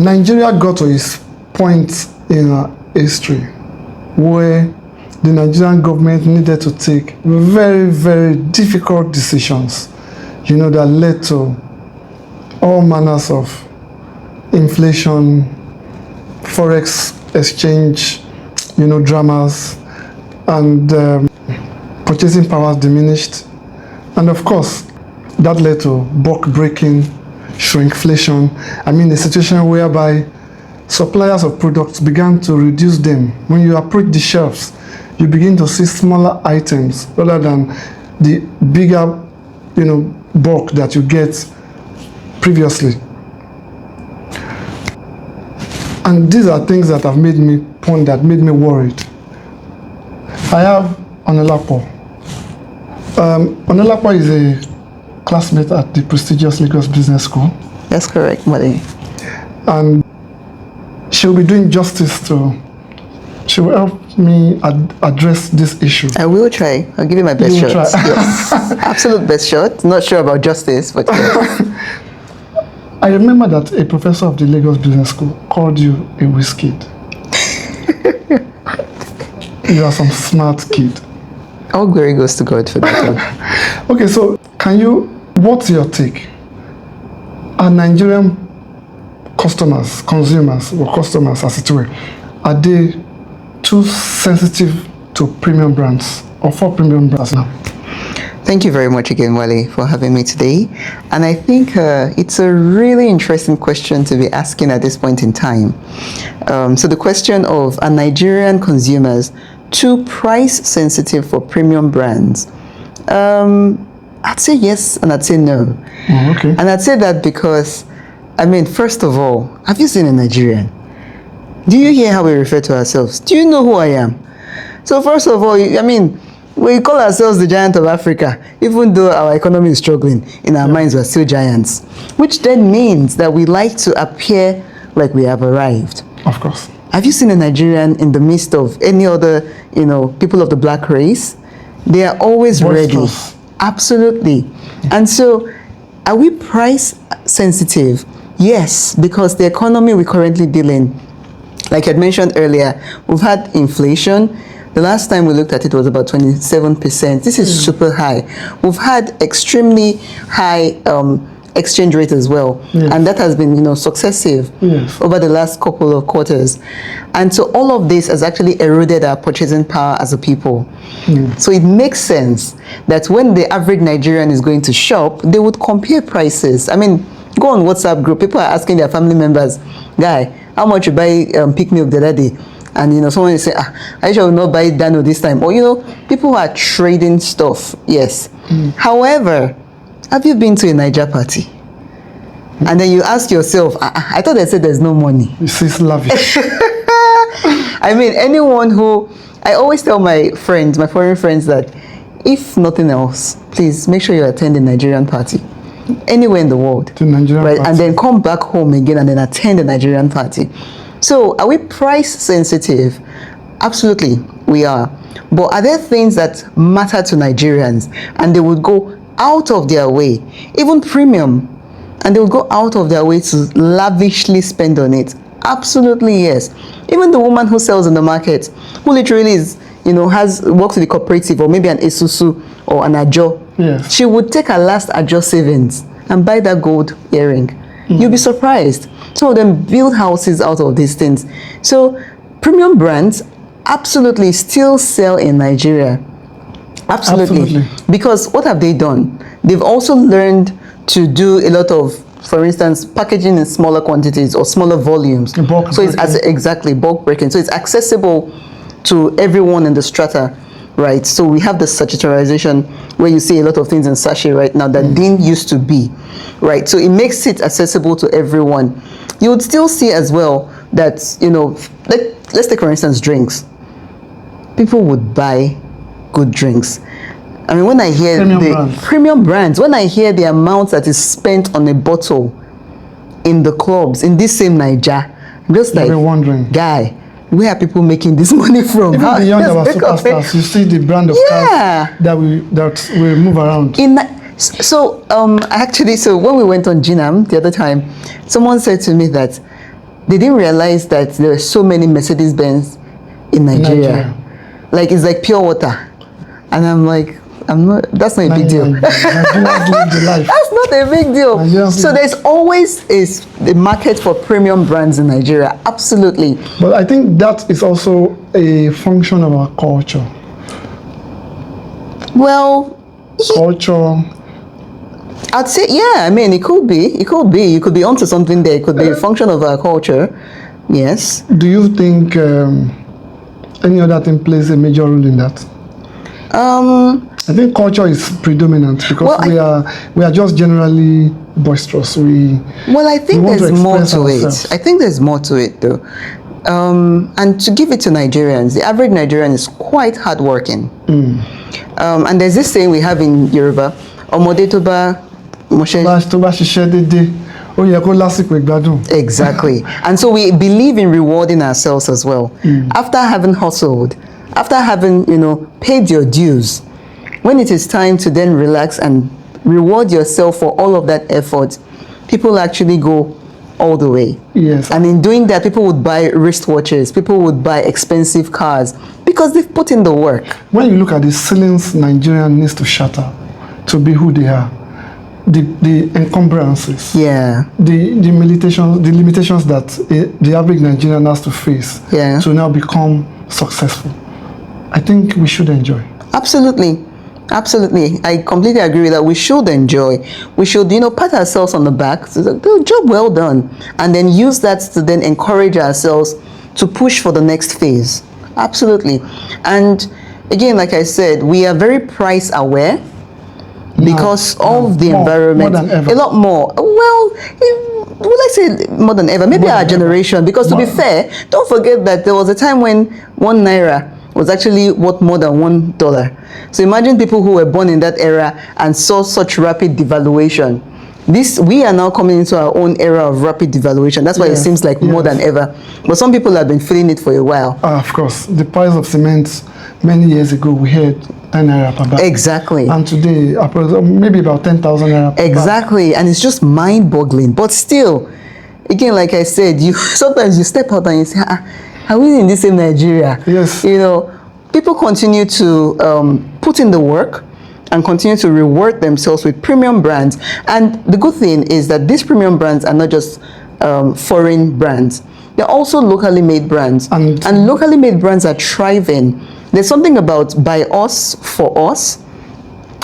Nigeria got to its point in history where the Nigerian government needed to take very, very difficult decisions, that led to all manners of inflation, forex exchange, dramas, and purchasing powers diminished. And of course, that led to bulk breaking, shrinkflation. A situation whereby suppliers of products began to reduce them. When you approach the shelves, you begin to see smaller items rather than the bigger, bulk that you get previously. And these are things that have made me ponder, made me worried. I have Onalapo. Onalapo is a classmate at the prestigious Lagos Business School. That's correct, Mali. And she'll be doing justice to, she will help me address this issue. I will try. I'll give you my best shot. Yes. Absolute best shot. Not sure about justice, but yes. I remember that a professor of the Lagos Business School called you a whiz kid. You are some smart kid. All glory goes to God for that one. Okay, so what's your take? Are Nigerian consumers as it were, are they too sensitive to premium brands or for premium brands now? Thank you very much again, Wale, for having me today. And I think it's a really interesting question to be asking at this point in time. So the question of, are Nigerian consumers too price sensitive for premium brands? I'd say yes and I'd say no. Oh, okay. And I'd say that because, first of all, have you seen a Nigerian? Do you hear how we refer to ourselves? Do you know who I am? So first of all, we call ourselves the giant of Africa, even though our economy is struggling. In our minds, we're still giants, which then means that we like to appear like we have arrived. Of course. Have you seen a Nigerian in the midst of any other, people of the black race? They are always ready. Absolutely. And so, are we price sensitive? Yes, because the economy we currently deal in, like I had mentioned earlier, we've had inflation. The last time we looked at it was about 27%. This is super high. We've had extremely high exchange rate as well. Yes. And that has been, successive over the last couple of quarters. And so all of this has actually eroded our purchasing power as a people. So it makes sense that when the average Nigerian is going to shop, they would compare prices. Go on WhatsApp group, people are asking their family members, guy, how much you buy peak milk the other day? And someone is saying, I shall not buy Dano this time. Or people are trading stuff. Yes. However, have you been to a Niger party? And then you ask yourself, I thought they said there's no money. This is lavish. Anyone who, I always tell my friends, my foreign friends, that if nothing else, please make sure you attend a Nigerian party. Anywhere in the world. The Nigerian right? party. And then come back home again and then attend a Nigerian party. So, are we price sensitive? Absolutely, we are. But are there things that matter to Nigerians and they would go out of their way, even premium, and they would go out of their way to lavishly spend on it? Absolutely, yes. Even the woman who sells in the market, who literally is, works with the cooperative or maybe an Esusu or an Ajo, yes. She would take her last Ajo savings and buy that gold earring. You'll be surprised. Some of them build houses out of these things. So premium brands absolutely still sell in Nigeria. Absolutely. Because what have they done? They've also learned to do a lot of, for instance, packaging in smaller quantities or smaller volumes. Bulk so it's exactly bulk breaking. So it's accessible to everyone in the strata. Right, so we have the sachetarization where you see a lot of things in sachet right now that didn't used to be, right? So it makes it accessible to everyone. You would still see as well that, let's take for instance drinks. People would buy good drinks. When I hear premium brands, when I hear the amount that is spent on a bottle in the clubs in this same Niger, I'm just like, wondering, guy, where are people making this money from? Even beyond our superstars, you see the brand of cars that we move around. So when we went on Ginam the other time, someone said to me that they didn't realize that there are so many Mercedes-Benz in Nigeria. Like, it's like pure water. And I'm like, that's not a big deal. That's not a big deal. So there's always a market for premium brands in Nigeria. Absolutely. But I think that is also a function of our culture. Well, culture. I'd say, yeah, I mean, it could be. You could be onto something there. It could be a function of our culture. Yes. Do you think any other thing plays a major role in that? I think culture is predominant because we are just generally boisterous. I think there's more to it. I think there's more to it though. And to give it to Nigerians, the average Nigerian is quite hardworking. And there's this saying we have in Yoruba, "Ọmọdé tó bá ṣiṣẹ́ dédé, ó yẹ kó lásìkò ìgbádùn." Exactly. And so we believe in rewarding ourselves as well. After having hustled, after having, paid your dues, when it is time to then relax and reward yourself for all of that effort, people actually go all the way. Yes. And in doing that, people would buy wristwatches, people would buy expensive cars because they've put in the work. When you look at the ceilings Nigerian needs to shatter to be who they are, the encumbrances, the limitations that the average Nigerian has to face to now become successful, I think we should enjoy. Absolutely. I completely agree with that. We should enjoy. We should, pat ourselves on the back. Job well done. And then use that to then encourage ourselves to push for the next phase. Absolutely. And again, like I said, we are very price aware because of the environment. More than ever. A lot more. Well, would I say more than ever? Maybe our generation. Because to be fair, don't forget that there was a time when 1 naira was actually worth more than $1. So imagine people who were born in that era and saw such rapid devaluation. We are now coming into our own era of rapid devaluation. That's why it seems like more than ever. But some people have been feeling it for a while. Of course. The price of cement many years ago, we had 10 naira per bag. Exactly. And today, maybe about 10,000 naira per Exactly. Bag. And it's just mind-boggling. But still, again, like I said, sometimes you step out and you say, are we in the same Nigeria? Yes. People continue to put in the work and continue to reward themselves with premium brands. And the good thing is that these premium brands are not just foreign brands. They're also locally made brands. And locally made brands are thriving. There's something about by us, for us.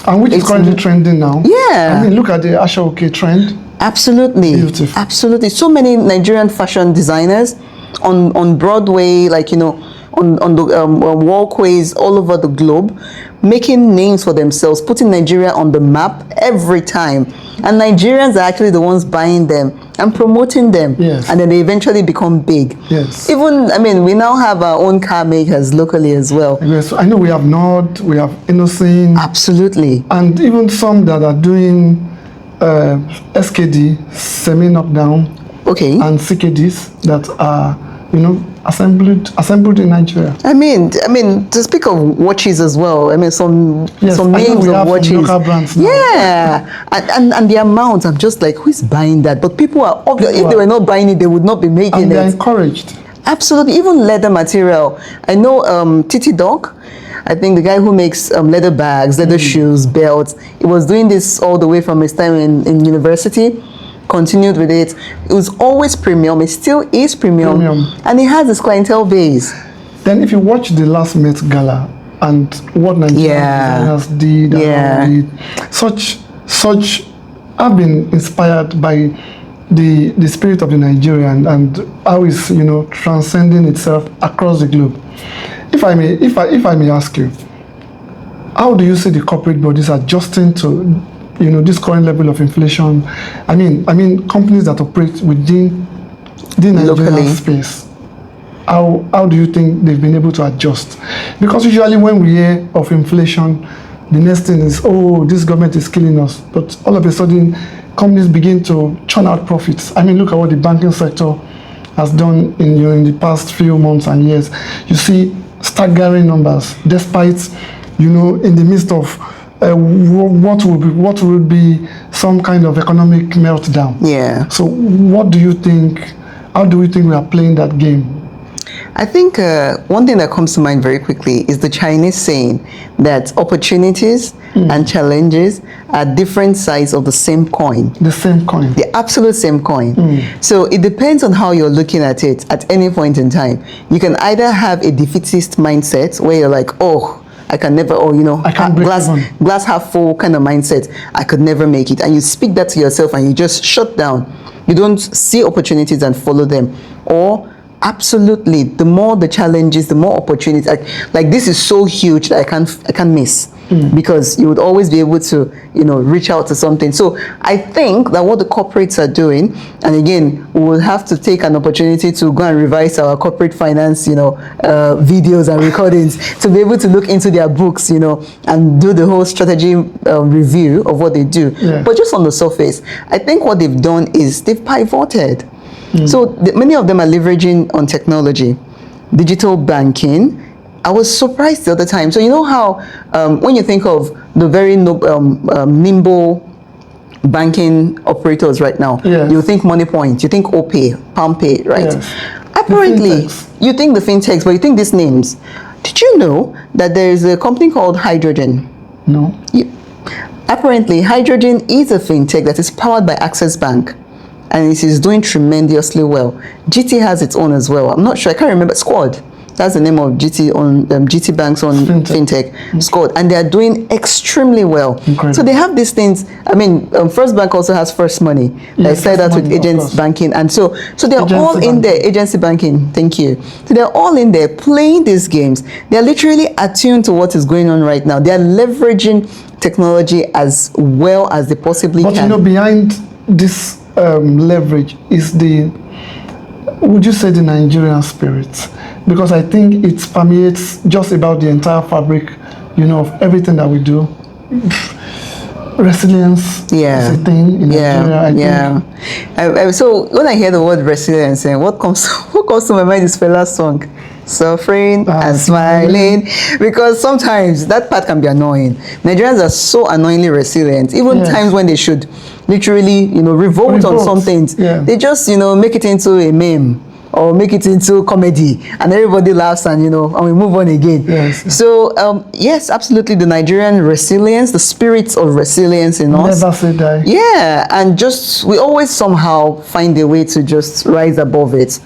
And which is currently trending now. Yeah. I mean, look at the Ajayi trend. Absolutely. Beautiful. Absolutely. So many Nigerian fashion designers on Broadway, on the walkways all over the globe, making names for themselves, putting Nigeria on the map every time. And Nigerians are actually the ones buying them and promoting them. Yes. And then they eventually become big. Yes. We now have our own car makers locally as well. Yes, I know we have Nord, we have Innocent. Absolutely. And even some that are doing SKD, semi-knockdown. Okay. And CKDs that are, assembled in Nigeria. I mean, to speak of watches as well. some names of watches. Local brands now. Yeah, and the amount, I'm just like, who's buying that? But people are obvious. If they were not buying it, they would not be making and it. They're encouraged. Absolutely, even leather material. I know Titi Dog. I think the guy who makes leather bags, leather shoes, belts. He was doing this all the way from his time in university. Continued with it. It was always premium. It still is premium. And it has its clientele base. Then if you watch the last Met Gala and what Nigerian designers did, such I've been inspired by the spirit of the Nigerian and how it's transcending itself across the globe. If I may ask you, how do you see the corporate bodies adjusting to this current level of inflation? I mean, companies that operate within the Nigerian space. How do you think they've been able to adjust? Because usually when we hear of inflation, the next thing is, this government is killing us. But all of a sudden, companies begin to churn out profits. I mean, look at what the banking sector has done in the past few months and years. You see staggering numbers, despite in the midst of what would be some kind of economic meltdown. Yeah. So what do you think? How do we think we are playing that game? I think one thing that comes to mind very quickly is the Chinese saying that opportunities and challenges are different sides of the same coin. The same coin. The absolute same coin. So it depends on how you're looking at it at any point in time. You can either have a defeatist mindset where you're like, oh, I can never, or I can't break even. glass half full kind of mindset. I could never make it. And you speak that to yourself and you just shut down. You don't see opportunities and follow them. Or absolutely, the more the challenges, the more opportunities. Like this is so huge that I can't miss. Because you would always be able to, reach out to something. So I think that what the corporates are doing, and again, we will have to take an opportunity to go and revise our corporate finance, videos and recordings to be able to look into their books, and do the whole strategy review of what they do. Yeah. But just on the surface, I think what they've done is they've pivoted. So many of them are leveraging on technology, digital banking. I was surprised the other time. So you know how when you think of the very nimble banking operators right now, yes. you think MoneyPoint, you think OPay, PalmPay, right? Yes. Apparently, you think the fintechs, but you think these names. Did you know that there is a company called Hydrogen? No. Apparently, Hydrogen is a fintech that is powered by Access Bank. And it is doing tremendously well. GT has its own as well. I'm not sure. I can't remember. Squad. That's the name of GT Bank's own fintech. Squad. And they are doing extremely well. Incredible. So they have these things. I mean, First Bank also has First Money. They started out with agency banking. And so they're all in there. Agency banking. Thank you. So they're all in there playing these games. They're literally attuned to what is going on right now. They're leveraging technology as well as they possibly can. But behind this leverage is would you say the Nigerian spirit? Because I think it permeates just about the entire fabric, of everything that we do. Resilience is a thing in Nigeria, I think. So when I hear the word resilience, what comes to my mind is Fela's song, Suffering and Smiling, because sometimes that part can be annoying. Nigerians are so annoyingly resilient, even times when they should literally, revolt on some things. Yeah. They just, make it into a meme or make it into comedy, and everybody laughs, and and we move on again. Yes. So yes, absolutely, the Nigerian resilience, the spirit of resilience in us. Never say die. Yeah, and just we always somehow find a way to just rise above it,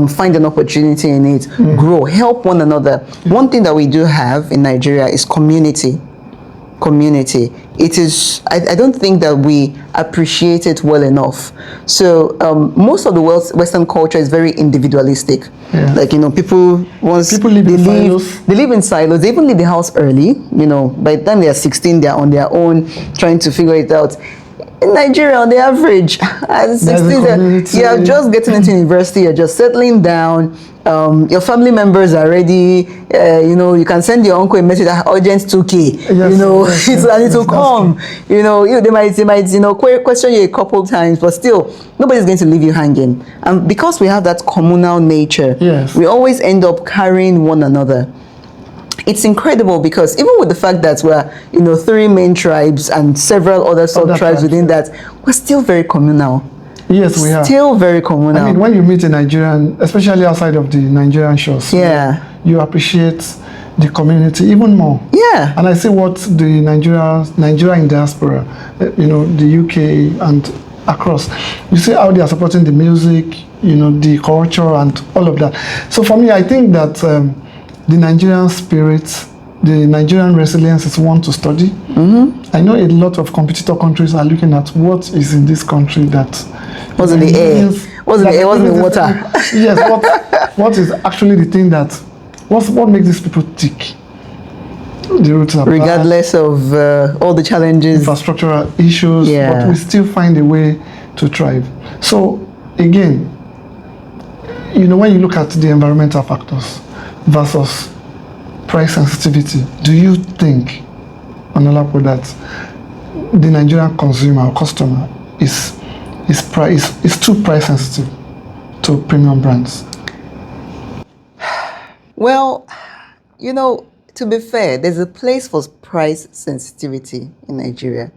find an opportunity in it, grow, help one another. One thing that we do have in Nigeria is community. It is, I don't think that we appreciate it well enough. So most of the world's Western culture is very individualistic. Yeah. Like, people live in silos. They live in silos. They even leave the house early. By the time they are 16, they are on their own trying to figure it out. In Nigeria, on the average, at 16, you're just getting into university, you're just settling down. Your family members are ready. You can send your uncle a message, urgent 2K. Yes, and it will come. They might question you a couple times, but still, nobody's going to leave you hanging. And because we have that communal nature, we always end up carrying one another. It's incredible because even with the fact that we're, 3 main tribes and several other sub-tribes within that, we're still very communal. Yes, we are. Still very communal. I mean, when you meet a Nigerian, especially outside of the Nigerian shores, you appreciate the community even more. Yeah. And I see what the Nigeria in diaspora, the UK and across, you see how they are supporting the music, the culture and all of that. So for me, I think that the Nigerian spirit, the Nigerian resilience is one to study. I know a lot of competitor countries are looking at what is in this country that was in the air, was in the water. Yes, what is actually the thing that what makes these people tick? The roots are regardless of all the challenges, infrastructural issues, but we still find a way to thrive. So again, when you look at the environmental factors versus price sensitivity, do you think, Onalapo, that the Nigerian consumer or customer is too price sensitive to premium brands? Well, to be fair, there's a place for price sensitivity in Nigeria.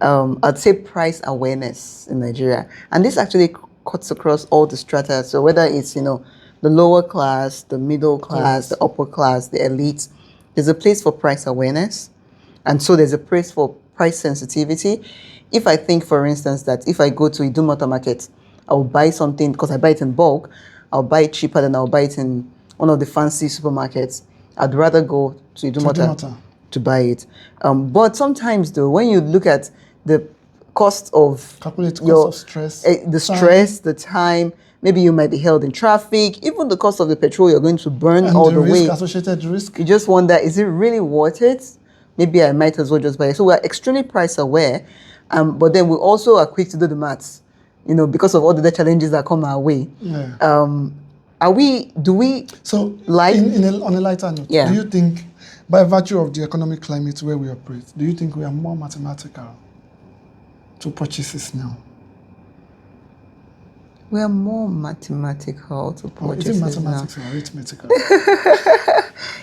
I'd say price awareness in Nigeria. And this actually cuts across all the strata. So whether it's, the lower class, the middle class, the upper class, the elites, there's a place for price awareness. And so there's a place for price sensitivity. If I think, for instance, that if I go to Idumota market, I'll buy something because I buy it in bulk, I'll buy it cheaper than I'll buy it in one of the fancy supermarkets. I'd rather go to Idumota to buy it. But sometimes, though, when you look at the cost of stress, the time, maybe you might be held in traffic, even the cost of the petrol you're going to burn and all the way. Associated risk. You just wonder, is it really worth it? Maybe I might as well just buy it. So we're extremely price aware, but then we also are quick to do the maths, because of all the challenges that come our way. Yeah. On a lighter note, do you think, by virtue of the economic climate where we operate, do you think we are more mathematical to purchases now? We are more mathematical to purchases now. Is it mathematics or arithmetical?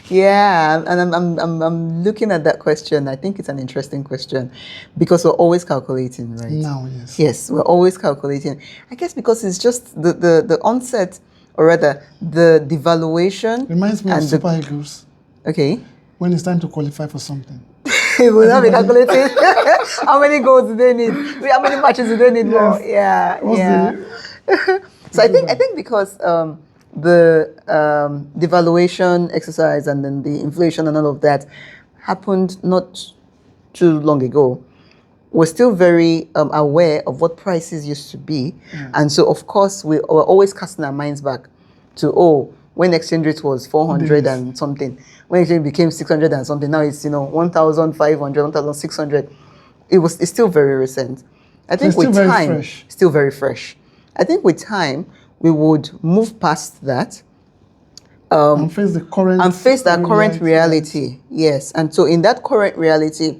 Yeah, and I'm looking at that question. I think it's an interesting question because we're always calculating, right? Now, yes. Yes, we're always calculating. I guess because it's just the onset, or rather the devaluation. Reminds me of Super Eagles. Okay. When it's time to qualify for something. We'll not be calculating how many goals do they need? How many matches do they need more? Yeah, So I think because the devaluation exercise and then the inflation and all of that happened not too long ago, we're still very aware of what prices used to be. And so, of course, we were always casting our minds back to, when exchange rate was 400 and something, when exchange became 600 and something, now it's, 1,500, 1,600. It's still very recent. I think so with time, still very fresh. I think with time, we would move past that. And face the current reality. Yes. And so in that current reality,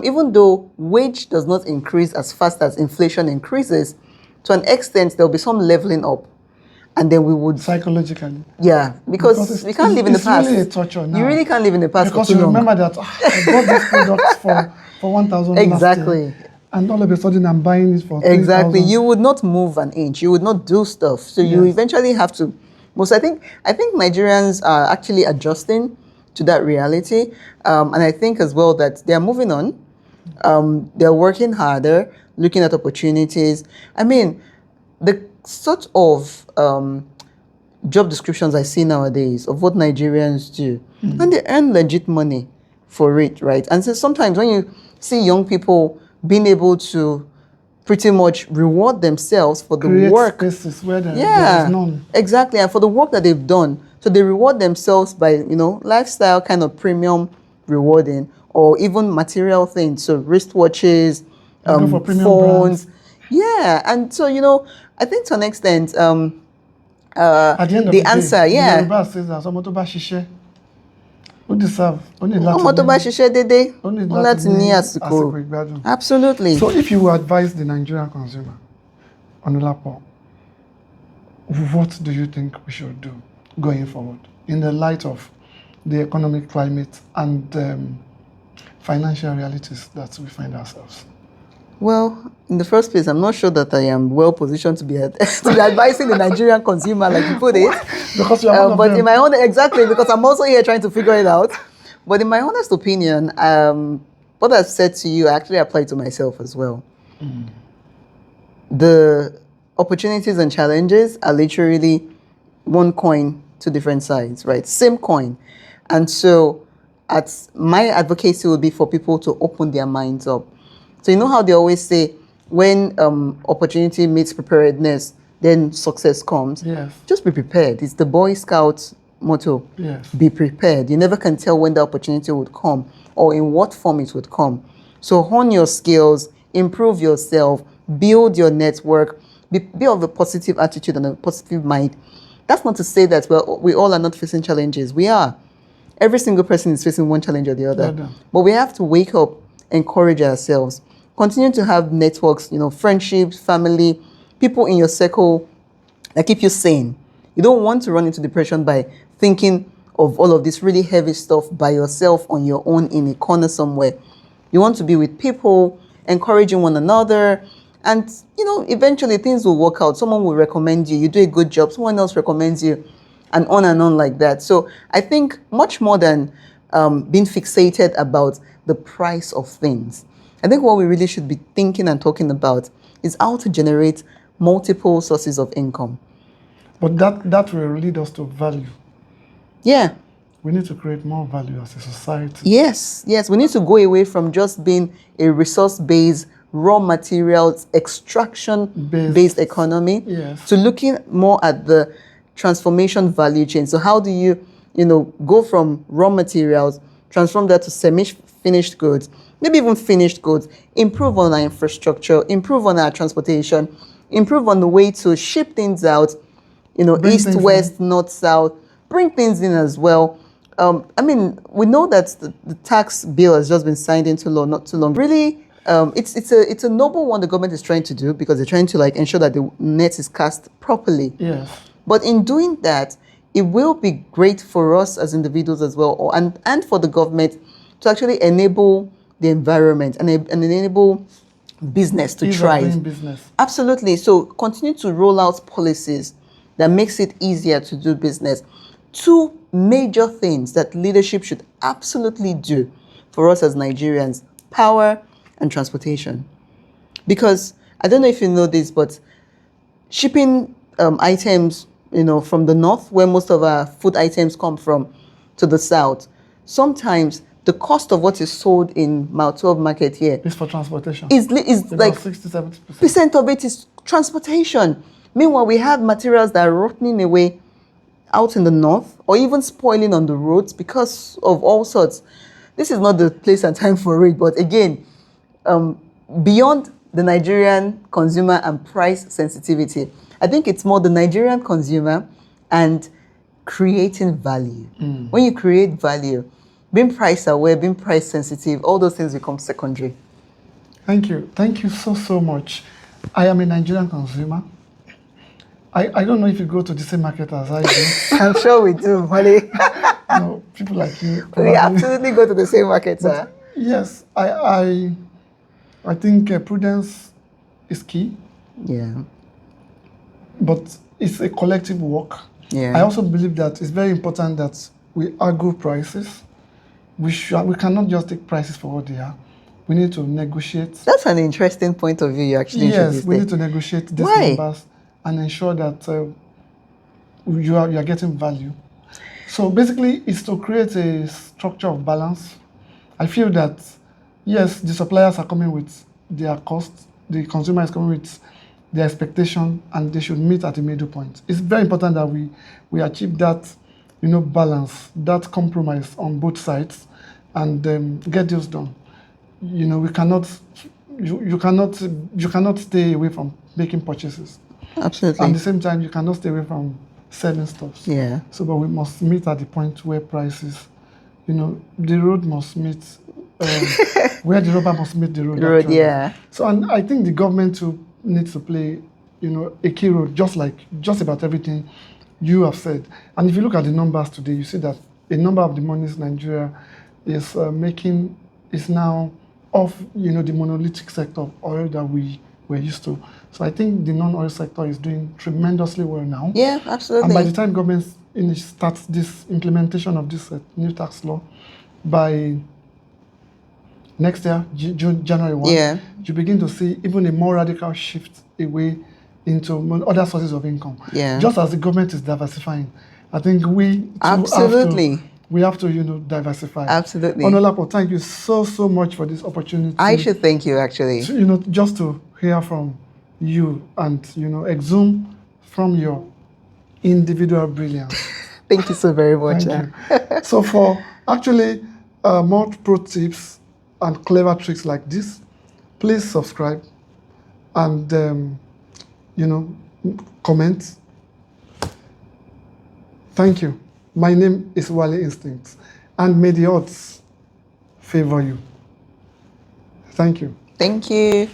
even though wage does not increase as fast as inflation increases, to an extent, there'll be some leveling up. And then we would... Psychologically. Yeah, because we can't live in the past. It's really a torture now. You really can't live in the past because you remember that, I bought this product for 1,000 exactly. last year, and all of a sudden I'm buying it for 3,000. Exactly. You would not move an inch. You would not do stuff. So you eventually have to... I think Nigerians are actually adjusting to that reality. And I think as well that they're moving on. They're working harder, looking at opportunities. I mean, the sort of job descriptions I see nowadays of what Nigerians do, and they earn legit money for it, right? And so sometimes when you see young people being able to pretty much reward themselves for the work. Spaces where there is none. Exactly, and for the work that they've done. So they reward themselves by, lifestyle kind of premium rewarding, or even material things. So wristwatches, phones. Yeah, and so, I think to an extent, at the end of the answer, day, the Yoruba says that someone to buy shishe, who deserve only Absolutely. So if you would advise the Nigerian consumer, Onalapo, what do you think we should do going forward in the light of the economic climate and financial realities that we find ourselves? Well, in the first place, I'm not sure that I am well positioned to be advising the Nigerian consumer, like you put it. Because you are but in my own, exactly, because I'm also here trying to figure it out. But in my honest opinion, what I've said to you actually applied to myself as well. The opportunities and challenges are literally one coin, two different sides, right? Same coin. And so my advocacy would be for people to open their minds up. So you know how they always say, when opportunity meets preparedness, then success comes. Yes. Just be prepared. It's the Boy Scouts motto. Yes. Be prepared. You never can tell when the opportunity would come or in what form it would come. So hone your skills, improve yourself, build your network, be of a positive attitude and a positive mind. That's not to say that we all are not facing challenges. We are. Every single person is facing one challenge or the other. But we have to wake up, encourage ourselves, continue to have networks, friendships, family, people in your circle that keep you sane. You don't want to run into depression by thinking of all of this really heavy stuff by yourself on your own in a corner somewhere. You want to be with people, encouraging one another, And, eventually things will work out. Someone will recommend you. You do a good job. Someone else recommends you, and on like that. So I think much more than being fixated about the price of things, I think what we really should be thinking and talking about is how to generate multiple sources of income. But that will lead us to value. Yeah. We need to create more value as a society. Yes. We need to go away from just being a resource-based, raw materials, extraction-based economy, yes, to looking more at the transformation value chain. So how do you, go from raw materials, transform that to semi-finished goods, maybe even finished goods, improve on our infrastructure, improve on our transportation, improve on the way to ship things out, east, west, north, south, bring things in as well. We know that the tax bill has just been signed into law not too long. Really, it's a noble one the government is trying to do, because they're trying to ensure that the net is cast properly. Yes. But in doing that, it will be great for us as individuals as well, and for the government to actually enable the environment and enable business to thrive. Business. Absolutely. So continue to roll out policies that makes it easier to do business. Two major things that leadership should absolutely do for us as Nigerians: power and transportation. Because I don't know if you know this, but shipping items, from the north, where most of our food items come from, to the south, sometimes the cost of what is sold in Mile 12 market here is for transportation. Is like 60-70% of it is transportation. Meanwhile, we have materials that are rotting away out in the north, or even spoiling on the roads because of all sorts. This is not the place and time for it, but again, beyond the Nigerian consumer and price sensitivity, I think it's more the Nigerian consumer and creating value. When you create value, being price aware, being price sensitive, all those things become secondary. Thank you so much. I am a Nigerian consumer. I don't know if you go to the same market as I do. I'm sure we do, Wale. No, people like you. We absolutely go to the same market, sir. Yes, I think prudence is key. Yeah. But it's a collective work. Yeah. I also believe that it's very important that we argue prices. We cannot just take prices for what they are. We need to negotiate. That's an interesting point of view you actually introduced. Yes, we need to negotiate these numbers and ensure that you are getting value. So basically, it's to create a structure of balance. I feel that, yes, the suppliers are coming with their costs, the consumer is coming with their expectation, and they should meet at the middle point. It's very important that we achieve that, balance, that compromise on both sides, and get deals done. We cannot, you cannot stay away from making purchases. Absolutely. At the same time, you cannot stay away from selling stuff. Yeah. So, but we must meet at the point where prices, the road must meet, where the rubber must meet the road. The road, yeah. So, and I think the government too needs to play, a key role, just about everything you have said. And if you look at the numbers today, you see that a number of the monies Nigeria is making is now off, the monolithic sector of oil that we were used to. So I think the non-oil sector is doing tremendously well now. Yeah, absolutely. And by the time government starts this implementation of this new tax law, by next year, January 1, you begin to see even a more radical shift away into other sources of income. Yeah. Just as the government is diversifying, I think we have to diversify. Absolutely. Onalapo, thank you so much for this opportunity. I should thank you, actually. Just to hear from you and, exhume from your individual brilliance. Thank you so very much. Thank you. So for actually more pro tips and clever tricks like this, please subscribe and, comment. Thank you. My name is Wale Instinct, and may the odds favor you. Thank you. Thank you.